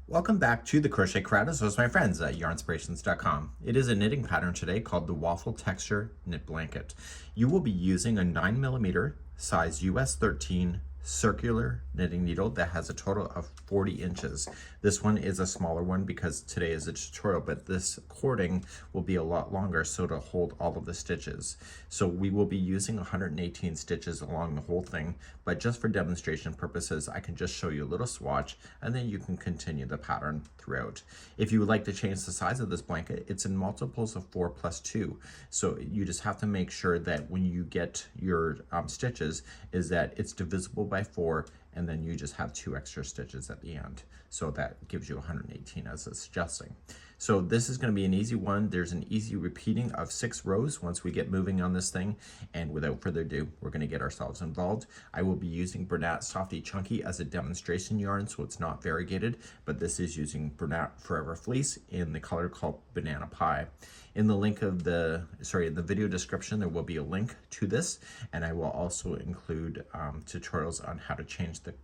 Welcome back to the Crochet Crowd as well as my friends at Yarnspirations.com. It is a knitting pattern today called the Waffle Texture Knit Blanket. You will be using a 9mm size US 13 circular knitting needle that has a total of 40 inches. This one is a smaller one because today is a tutorial, but this cording will be a lot longer so to hold all of the stitches. So we will be using 118 stitches along the whole thing, but just for demonstration purposes, I can just show you a little swatch and then you can continue the pattern throughout. If you would like to change the size of this blanket, it's in multiples of 4+2. So you just have to make sure that when you get your stitches is that it's divisible by 4, and then you just have 2 extra stitches at the end. So that gives you 118 as it's suggesting. So this is going to be an easy one. There's an easy repeating of 6 rows once we get moving on this thing. And without further ado, we're going to get ourselves involved. I will be using Bernat Softee Chunky as a demonstration yarn, so it's not variegated, but this is using Bernat Forever Fleece in the color called Banana Pie. In the link of the video description, there will be a link to this, and I will also include tutorials on how to change the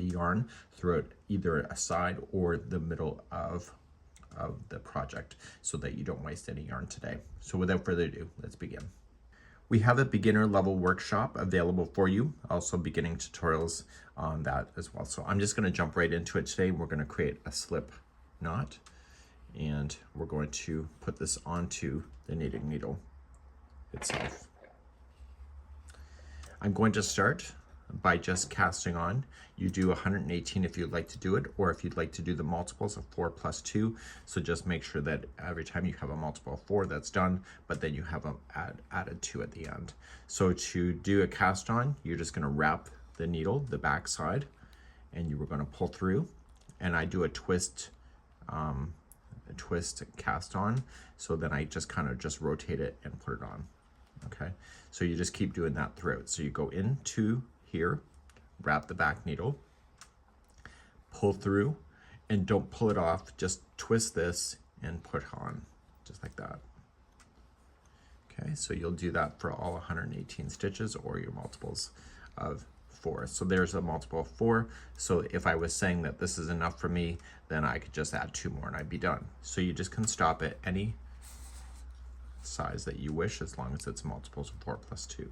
yarn throughout either a side or the middle of the project so that you don't waste any yarn today. So without further ado, let's begin. We have a beginner level workshop available for you, also beginning tutorials on that as well. So I'm just going to jump right into it today. We're going to create a slip knot, and we're going to put this onto the knitting needle itself. I'm going to start by just casting on. You do 118 if you'd like to do it, or if you'd like to do the multiples of 4+2. So just make sure that every time you have a multiple of 4, that's done, but then you have them added 2 at the end. So to do a cast on, you're just going to wrap the needle, the back side, and you were going to pull through. And I do a twist cast on, so then I just kind of just rotate it and put it on. Okay, so you just keep doing that throughout. So you go into here, wrap the back needle, pull through, and don't pull it off, just twist this and put on, just like that. Okay, so you'll do that for all 118 stitches or your multiples of 4. So there's a multiple of 4. So if I was saying that this is enough for me, then I could just add 2 more and I'd be done. So you just can stop at any size that you wish as long as it's multiples of 4+2.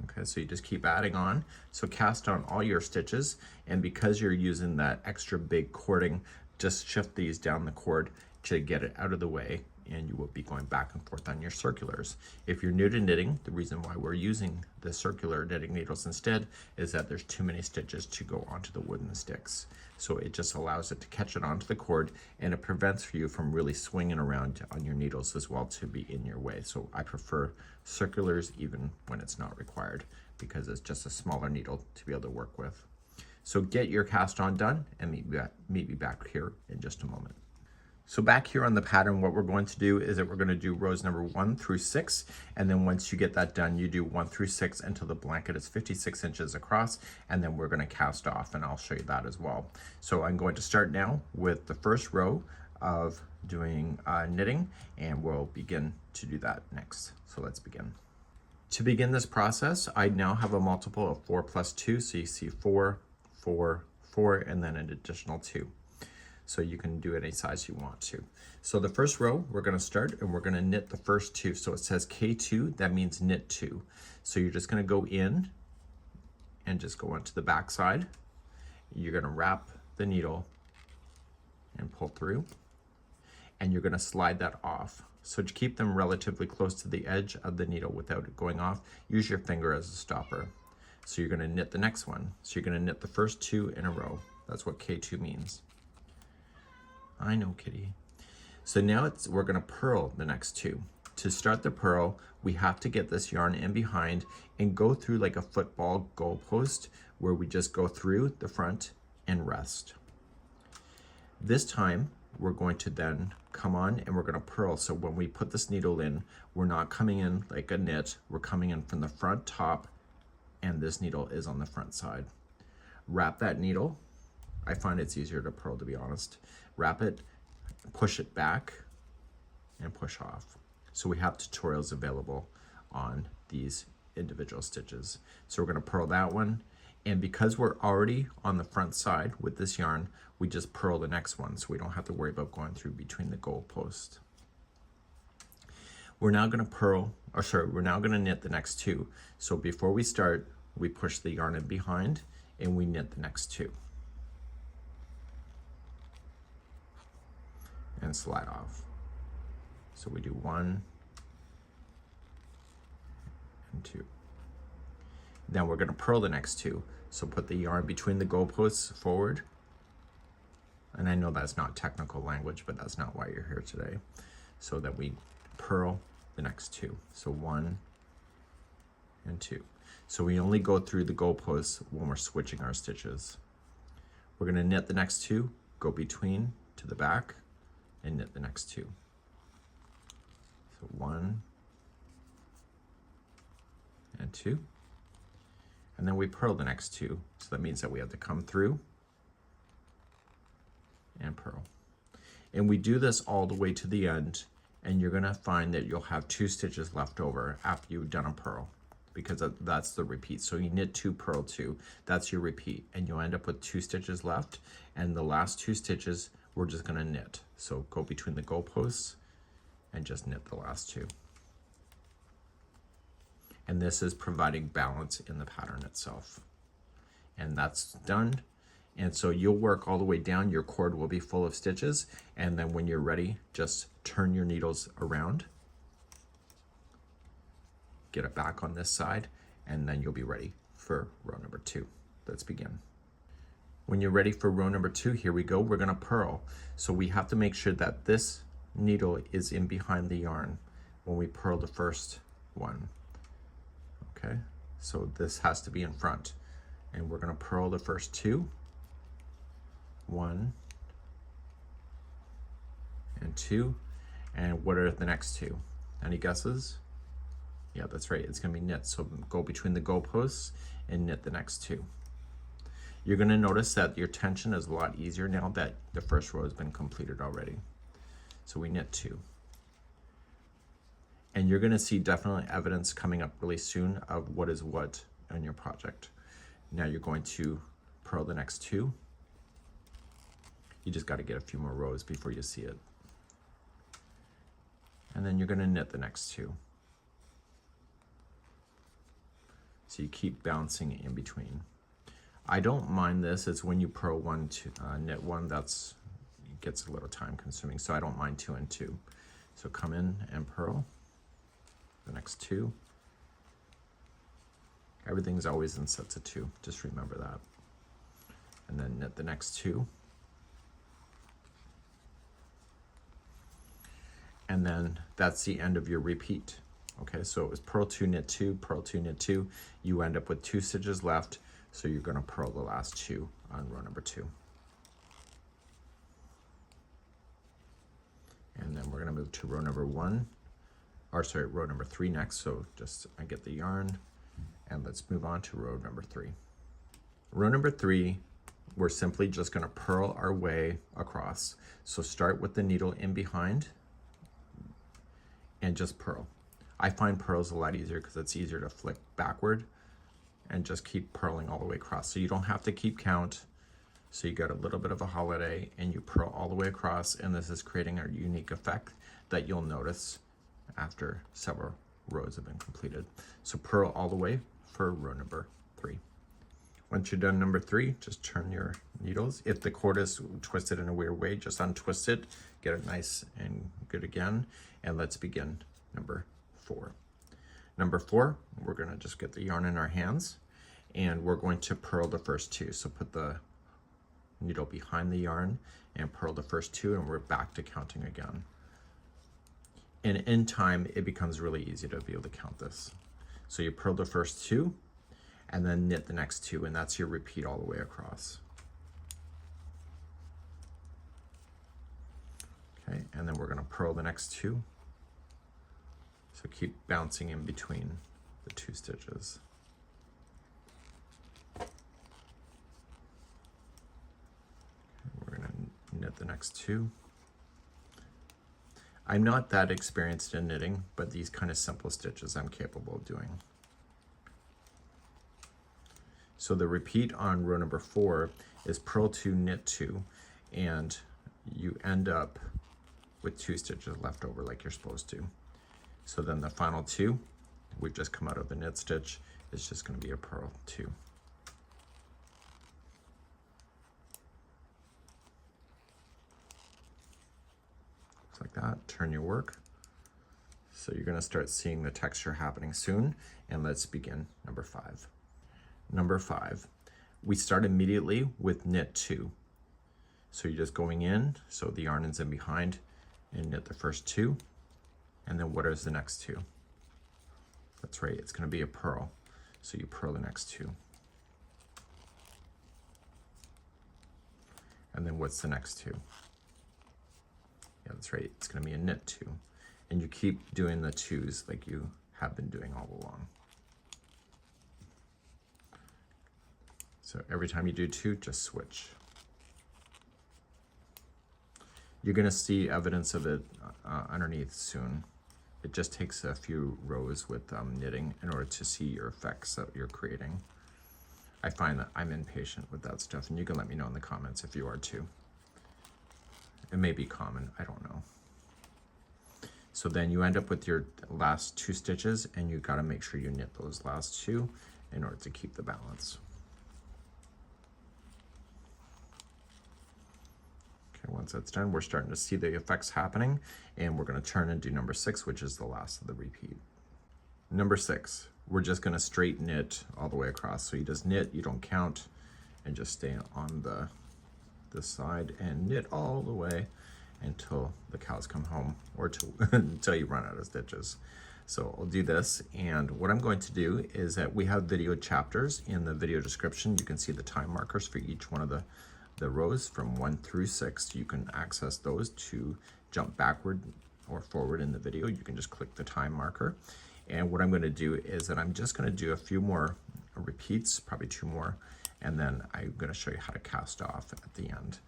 Okay, so you just keep adding on. So cast on all your stitches, and because you're using that extra big cording, just shift these down the cord to get it out of the way, and you will be going back and forth on your circulars. If you're new to knitting, the reason why we're using the circular knitting needles instead is that there's too many stitches to go onto the wooden sticks. So it just allows it to catch it onto the cord, and it prevents you from really swinging around on your needles as well to be in your way. So I prefer circulars even when it's not required, because it's just a smaller needle to be able to work with. So get your cast on done and meet me back here in just a moment. So back here on the pattern, what we're going to do is that we're going to do rows number 1 through 6. And then once you get that done, you do 1 through 6 until the blanket is 56 inches across. And then we're going to cast off, and I'll show you that as well. So I'm going to start now with the first row of doing knitting, and we'll begin to do that next. So let's begin. To begin this process, I now have a multiple of 4+2. So you see 4, 4, 4, and then an additional 2. So you can do any size you want to. So the first row, we're going to start and we're going to knit the first 2. So it says K2, that means knit 2. So you're just going to go in and just go onto the back side. You're going to wrap the needle and pull through, and you're going to slide that off. So to keep them relatively close to the edge of the needle without it going off, use your finger as a stopper. So you're going to knit the next one. So you're going to knit the first 2 in a row. That's what K2 means. I know, kitty. So now we're going to purl the next 2. To start the purl, we have to get this yarn in behind and go through like a football goalpost, where we just go through the front and rest. This time, we're going to then come on and we're going to purl. So when we put this needle in, we're not coming in like a knit. We're coming in from the front top, and this needle is on the front side. Wrap that needle. I find it's easier to purl, to be honest. Wrap it, push it back, and push off. So we have tutorials available on these individual stitches. So we're going to purl that one, And because we're already on the front side with this yarn, we just purl the next one, so we don't have to worry about going through between the goalposts. We're now going to we're now going to knit the next two. So before we start, we push the yarn in behind and we knit the next two. And slide off. So we do 1 and 2. Then we're going to purl the next two. So put the yarn between the goalposts forward. And I know that's not technical language, but that's not why you're here today. So that we purl the next two. So 1 and 2. So we only go through the goalposts when we're switching our stitches. We're going to knit the next two, go between to the back, and knit the next two. So 1 and 2. And then we purl the next two. So that means that we have to come through and purl. And we do this all the way to the end, and you're gonna find that you'll have 2 stitches left over after you've done a purl, because that's the repeat. So you knit 2, purl 2, that's your repeat, and you'll end up with 2 stitches left, and the last 2 stitches we're just gonna knit. So go between the goalposts and just knit the last 2. And this is providing balance in the pattern itself. And that's done. And so you'll work all the way down, your cord will be full of stitches, and then when you're ready, just turn your needles around, get it back on this side, and then you'll be ready for row number 2. Let's begin. When you're ready for row number 2, here we go, we're gonna purl. So we have to make sure that this needle is in behind the yarn when we purl the first one. Okay, so this has to be in front. And we're gonna purl the first 2. 1 and 2. And what are the next 2? Any guesses? Yeah, that's right, it's gonna be knit. So go between the goalposts and knit the next 2. You're gonna notice that your tension is a lot easier now that the first row has been completed already. So we knit 2. And you're gonna see definitely evidence coming up really soon of what is what in your project. Now you're going to purl the next 2. You just gotta get a few more rows before you see it. And then you're gonna knit the next 2. So you keep bouncing in between. I don't mind this, it's when you purl 1 to knit 1, it gets a little time consuming, so I don't mind 2 and 2. So come in and purl the next 2. Everything's always in sets of 2, just remember that. And then knit the next 2. And then that's the end of your repeat. Okay, so it was purl 2, knit 2, purl 2, knit 2. You end up with 2 stitches left, so you're gonna purl the last 2 on row number 2. And then we're gonna move to row number 1, or sorry, row number 3 next. So just, I get the yarn, and let's move on to row number 3. Row number 3, we're simply just gonna purl our way across. So start with the needle in behind, and just purl. I find purls a lot easier because it's easier to flick backward and just keep purling all the way across. So you don't have to keep count. So you got a little bit of a holiday and you purl all the way across, and this is creating a unique effect that you'll notice after several rows have been completed. So purl all the way for row number 3. Once you're done number 3, just turn your needles. If the cord is twisted in a weird way, just untwist it, get it nice and good again. And let's begin number 4. Number 4, we're gonna just get the yarn in our hands, and we're going to purl the first 2. So put the needle behind the yarn and purl the first 2, and we're back to counting again. And in time, it becomes really easy to be able to count this. So you purl the first 2, and then knit the next 2, and that's your repeat all the way across. Okay, and then we're gonna purl the next 2. So keep bouncing in between the 2 stitches. We're gonna knit the next 2. I'm not that experienced in knitting, but these kind of simple stitches I'm capable of doing. So the repeat on row number 4 is purl 2, knit 2, and you end up with 2 stitches left over like you're supposed to. So then the final 2, we've just come out of the knit stitch, is just going to be a purl 2. Just like that. Turn your work. So you're going to start seeing the texture happening soon, and let's begin number 5. Number 5, we start immediately with knit 2. So you're just going in, so the yarn is in behind, and knit the first 2, and then what is the next 2? That's right, it's going to be a purl. So you purl the next 2. And then what's the next 2? Yeah, that's right, it's going to be a knit 2. And you keep doing the 2s like you have been doing all along. So every time you do 2, just switch. You're going to see evidence of it underneath soon. It just takes a few rows with knitting in order to see your effects that you're creating. I find that I'm impatient with that stuff, and you can let me know in the comments if you are too. It may be common, I don't know. So then you end up with your last 2 stitches, and you got to make sure you knit those last 2 in order to keep the balance. Once that's done, we're starting to see the effects happening, and we're going to turn and do number 6, which is the last of the repeat. Number 6, we're just going to straight knit all the way across. So you just knit, you don't count, and just stay on the side and knit all the way until the cows come home, or until you run out of stitches. So I'll do this, and what I'm going to do is that we have video chapters in the video description. You can see the time markers for each one of the rows from 1 through 6. You can access those to jump backward or forward in the video. You can just click the time marker. And what I'm going to do is that I'm just going to do a few more repeats, probably 2 more, and then I'm going to show you how to cast off at the end.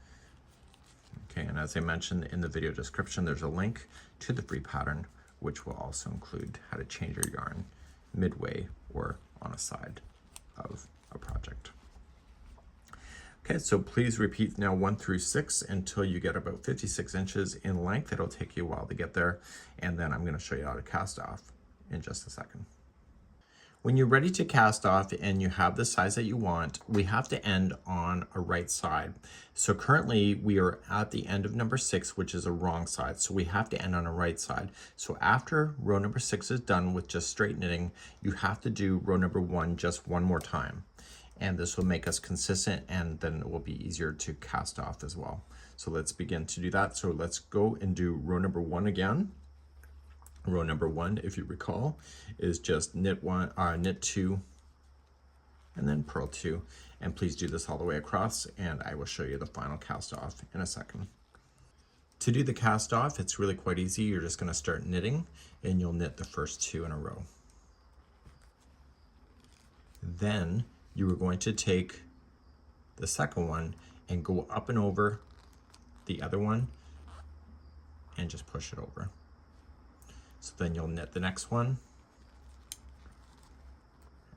Okay, and as I mentioned in the video description, there's a link to the free pattern, which will also include how to change your yarn midway or on a side of a project. Okay, so please repeat now 1 through 6 until you get about 56 inches in length. It'll take you a while to get there, and then I'm going to show you how to cast off in just a second. When you're ready to cast off and you have the size that you want, we have to end on a right side. So currently we are at the end of number 6, which is a wrong side. So we have to end on a right side. So after row number 6 is done with just straight knitting, you have to do row number 1 just one more time. And this will make us consistent, and then it will be easier to cast off as well. So let's begin to do that. So let's go and do row number 1 again. Row number 1, if you recall, is just knit 2, and then purl 2. And please do this all the way across, and I will show you the final cast off in a second. To do the cast off, it's really quite easy. You're just going to start knitting, and you'll knit the first 2 in a row. Then you are going to take the second one and go up and over the other one and just push it over. So then you'll knit the next one,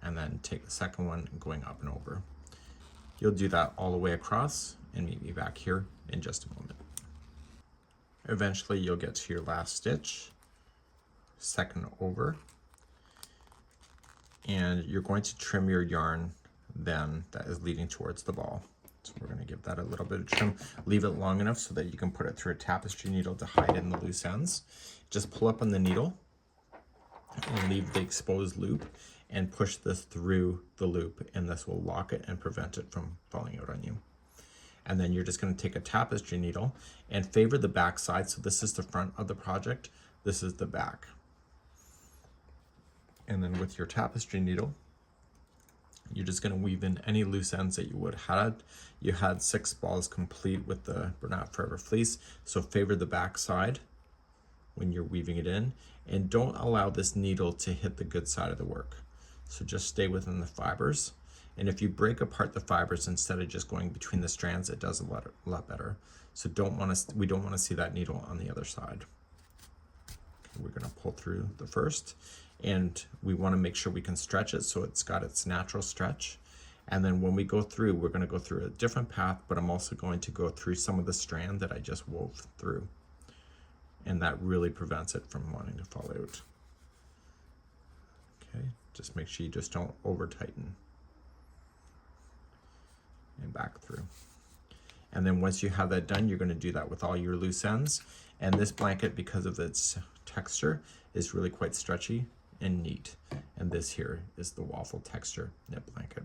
and then take the second one going up and over. You'll do that all the way across, and meet me back here in just a moment. Eventually you'll get to your last stitch, second over, and you're going to trim your yarn then that is leading towards the ball. So we're going to give that a little bit of trim. Leave it long enough so that you can put it through a tapestry needle to hide in the loose ends. Just pull up on the needle and leave the exposed loop and push this through the loop, and this will lock it and prevent it from falling out on you. And then you're just going to take a tapestry needle and favor the back side. So this is the front of the project, this is the back. And then with your tapestry needle, you're just going to weave in any loose ends that you would have. You had 6 balls complete with the Bernat Forever Fleece, so favor the back side when you're weaving it in, and don't allow this needle to hit the good side of the work. So just stay within the fibers, and if you break apart the fibers instead of just going between the strands, it does a lot better. So we don't want to see that needle on the other side. Okay, we're going to pull through the first, and we want to make sure we can stretch it so it's got its natural stretch. And then when we go through, we're going to go through a different path, but I'm also going to go through some of the strand that I just wove through. And that really prevents it from wanting to fall out. Okay, just make sure you just don't over tighten. And back through. And then once you have that done, you're going to do that with all your loose ends. And this blanket, because of its texture, is really quite stretchy and neat. And this here is the Waffle texture knit blanket.